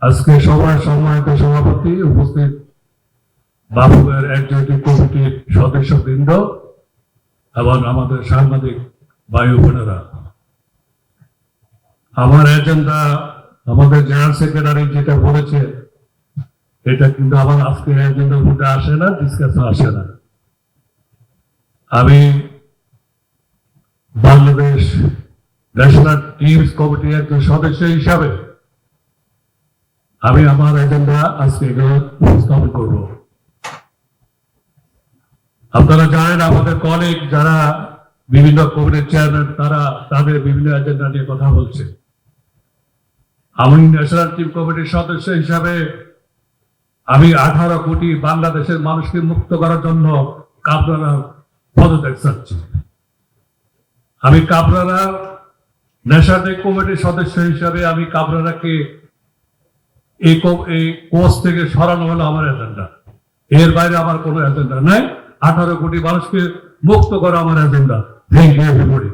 আজকে সভার সম্মানিত সভাপতি উপস্থিত বাফুফের এক্সিকিউটিভ কমিটির সদস্যবৃন্দ এবং আমাদের সাংবাদিক ভাই বোনেরা, আমার এজেন্ডা আমাদের জেনারেল সেক্রেটারি যেটা বলেছে এটা কিন্তু আমার আজকের এজেন্ডা উঠে আসে না, ডিসকাশন আসে না। আমি বাংলাদেশ ন্যাশনাল টিমস কমিটির একজন সদস্য হিসাবে আমি আমার এজেন্ডা আজকে উপস্থাপন করব। আপনারা জানেন আমাদের কলিগ যারা বিভিন্ন কমিটির চেয়ারম্যান তারা তাদের বিভিন্ন এজেন্ডা নিয়ে কথা বলছে। আমি ন্যাশনাল টিম কমিটির সদস্য হিসাবে আমি 18 কোটি বাংলাদেশের মানুষকে মুক্ত করার জন্য কাবরারা পদত্যাগ চাচ্ছি। আমি কাবরারা ন্যাশনাল টিম কমিটির সদস্য হিসাবে আমি কাবরারাকে এই কোর্স থেকে সরানো হলো আমার এজেন্ডা। এর বাইরে আমার কোনো এজেন্ডা নাই। 18 কোটি মানুষকে মুক্ত করা আমার এজেন্ডা। Thank you everybody.